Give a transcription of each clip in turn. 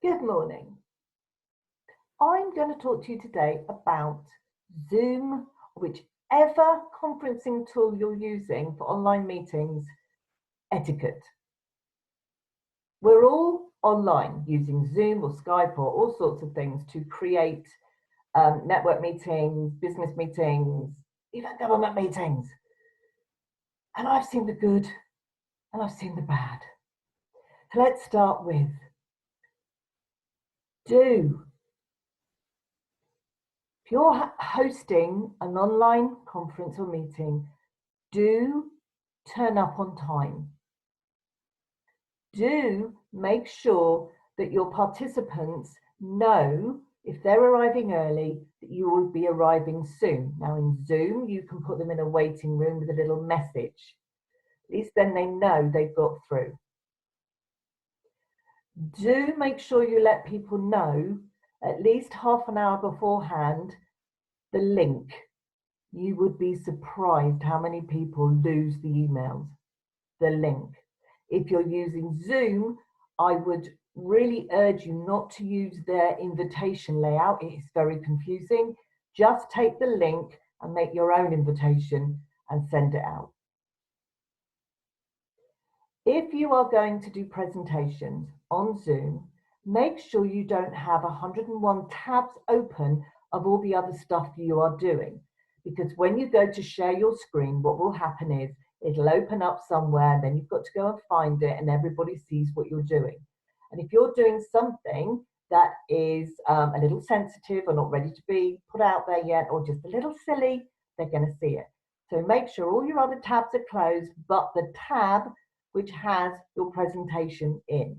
Good morning. I'm going to talk to you today about Zoom, whichever conferencing tool you're using for online meetings, etiquette. We're all online using Zoom or Skype or all sorts of things to create network meetings, business meetings, even government meetings. And I've seen the good and I've seen the bad. So let's start with do. If you're hosting an online conference or meeting, do turn up on time. Do make sure that your participants know if they're arriving early that you will be arriving soon. Now in Zoom, you can put them in a waiting room with a little message. At least then they know they've got through. Do make sure you let people know at least half an hour beforehand the link. You would be surprised how many people lose the emails, the link. If you're using Zoom, I would really urge you not to use their invitation layout. It is very confusing. Just take the link and make your own invitation and send it out. If you are going to do presentations on Zoom, make sure you don't have 101 tabs open of all the other stuff you are doing. Because when you go to share your screen, what will happen is it'll open up somewhere, and then you've got to go and find it, and everybody sees what you're doing. And if you're doing something that is a little sensitive or not ready to be put out there yet, or just a little silly, they're going to see it. So make sure all your other tabs are closed, but the tab which has your presentation in.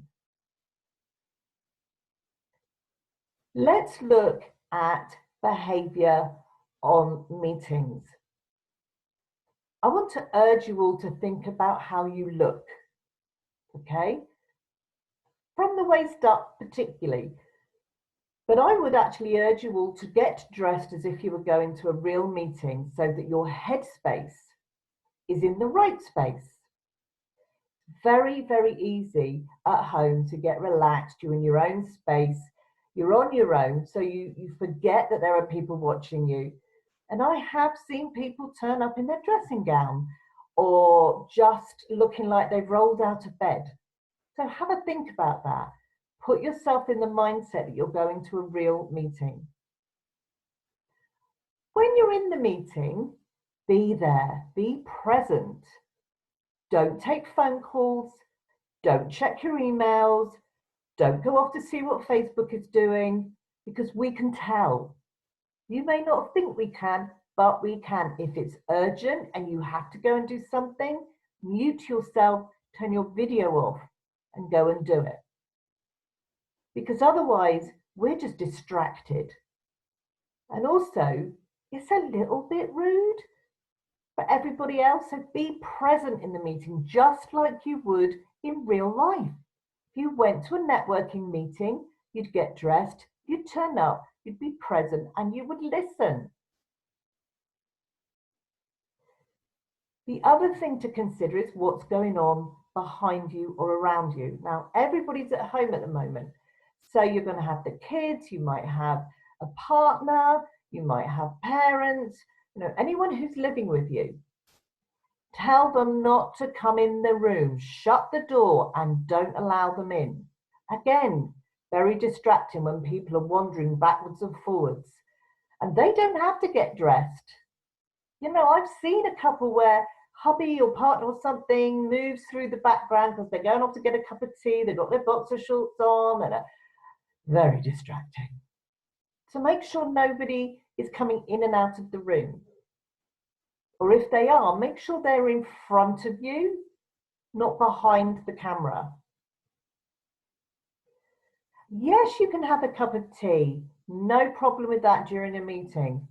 Let's look at behavior on meetings. I want to urge you all to think about how you look, okay? From the waist up particularly. But I would actually urge you all to get dressed as if you were going to a real meeting so that your headspace is in the right space. Very, very easy at home to get relaxed. You're in your own space. You're on your own, so you forget that there are people watching you. And I have seen people turn up in their dressing gown or just looking like they've rolled out of bed. So have a think about that. Put yourself in the mindset that you're going to a real meeting. When you're in the meeting, be there, be present. Don't take phone calls, don't check your emails, don't go off to see what Facebook is doing, because we can tell. You may not think we can, but we can. If it's urgent and you have to go and do something, mute yourself, turn your video off and go and do it. Because otherwise, we're just distracted. And also, it's a little bit rude for everybody else. So be present in the meeting, just like you would in real life. If you went to a networking meeting, you'd get dressed, you'd turn up, you'd be present, and you would listen. The other thing to consider is what's going on behind you or around you. Now, everybody's at home at the moment. So you're going to have the kids, you might have a partner, you might have parents, anyone who's living with you. Tell them not to come in the room. Shut the door and don't allow them in. Again, very distracting when people are wandering backwards and forwards. And they don't have to get dressed. I've seen a couple where hubby or partner or something moves through the background because they're going off to get a cup of tea. They've got their boxer shorts on and very distracting. So make sure nobody is coming in and out of the room. Or if they are, make sure they're in front of you, not behind the camera. Yes, you can have a cup of tea. No problem with that during a meeting.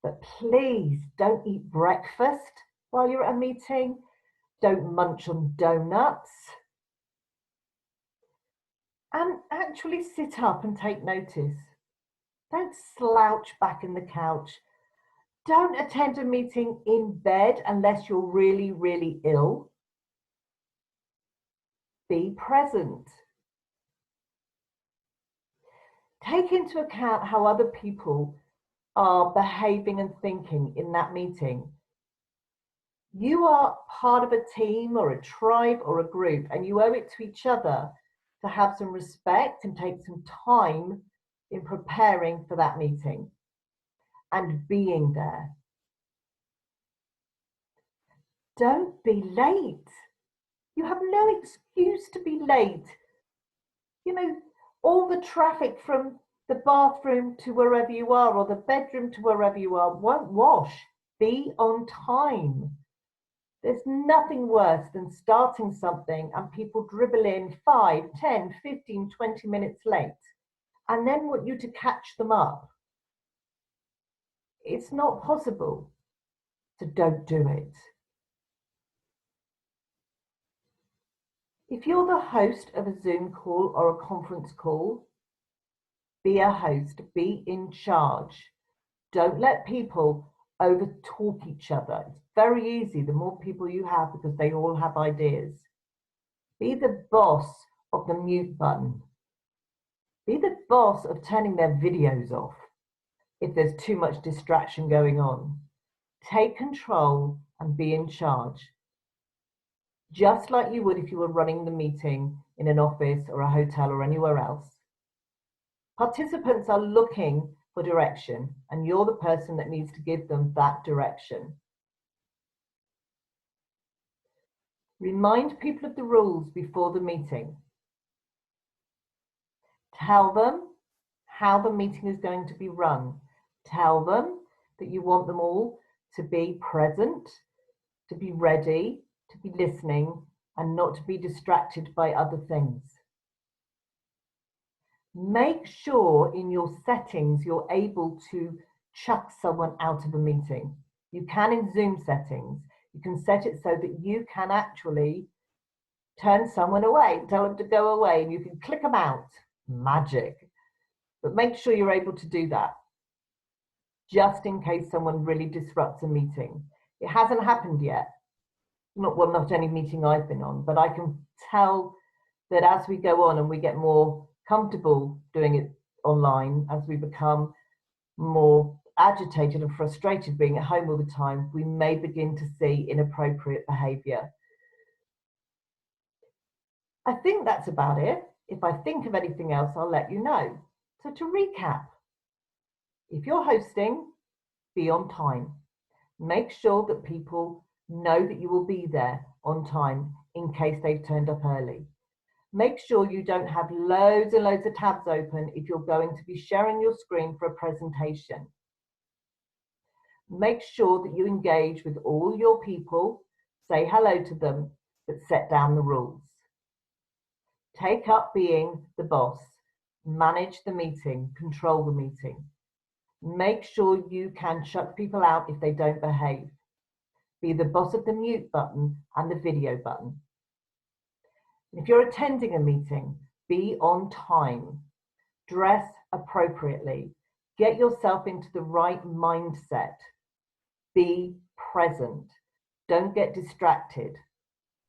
But please don't eat breakfast while you're at a meeting. Don't munch on donuts. And actually sit up and take notice. Don't slouch back in the couch. Don't attend a meeting in bed unless you're really, really ill. Be present. Take into account how other people are behaving and thinking in that meeting. You are part of a team or a tribe or a group, and you owe it to each other to have some respect and take some time in preparing for that meeting and being there. Don't be late. You have no excuse to be late. You know, all the traffic from the bathroom to wherever you are, or the bedroom to wherever you are, won't wash. Be on time. There's nothing worse than starting something and people dribble in 5, 10, 15, 20 minutes late and then want you to catch them up. It's not possible. So don't do it. If you're the host of a Zoom call or a conference call, be a host, be in charge. Don't let people over talk each other. It's very easy the more people you have because they all have ideas. Be the boss of the mute button. Be the boss of turning their videos off if there's too much distraction going on. Take control and be in charge. Just like you would if you were running the meeting in an office or a hotel or anywhere else. Participants are looking for direction, and you're the person that needs to give them that direction. Remind people of the rules before the meeting. Tell them how the meeting is going to be run. Tell them that you want them all to be present, to be ready, to be listening, and not to be distracted by other things. Make sure in your settings you're able to chuck someone out of a meeting. You can in Zoom settings. You can set it so that you can actually turn someone away, tell them to go away, and you can click them out. Magic. But make sure you're able to do that, just in case someone really disrupts a meeting. It hasn't happened yet. Not any meeting I've been on, but I can tell that as we go on and we get more comfortable doing it online, as we become more agitated and frustrated being at home all the time, we may begin to see inappropriate behavior. I think that's about it. If I think of anything else, I'll let you know. So to recap, if you're hosting, be on time. Make sure that people know that you will be there on time in case they've turned up early. Make sure you don't have loads and loads of tabs open if you're going to be sharing your screen for a presentation. Make sure that you engage with all your people, say hello to them, but set down the rules. Take up being the boss, manage the meeting, control the meeting. Make sure you can shut people out if they don't behave. Be the boss of the mute button and the video button. If you're attending a meeting, be on time. Dress appropriately. Get yourself into the right mindset. Be present. Don't get distracted.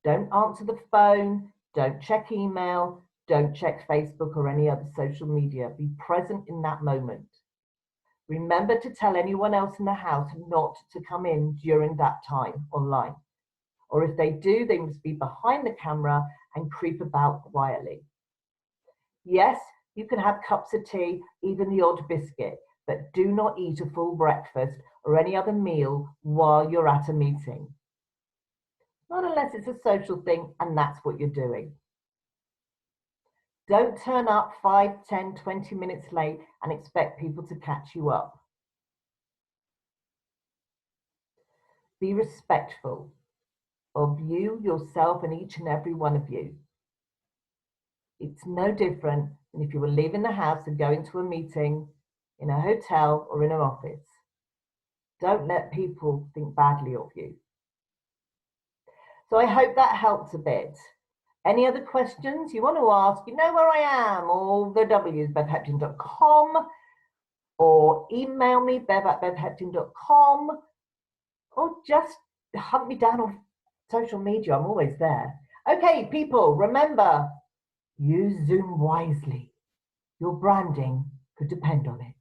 Don't answer the phone. Don't check email. Don't check Facebook or any other social media. Be present in that moment. Remember to tell anyone else in the house not to come in during that time online. Or if they do, they must be behind the camera and creep about quietly. Yes, you can have cups of tea, even the odd biscuit, but do not eat a full breakfast or any other meal while you're at a meeting. Not unless it's a social thing and that's what you're doing. Don't turn up 5, 10, 20 minutes late and expect people to catch you up. Be respectful of you, yourself, and each and every one of you. It's no different than if you were leaving the house and going to a meeting in a hotel or in an office. Don't let people think badly of you. So I hope that helps a bit. Any other questions you want to ask? You know where I am. All the W's, bevhepton.com, or email me, bev@bevhepton.com, or just hunt me down on social media. I'm always there. Okay, people, remember, use Zoom wisely. Your branding could depend on it.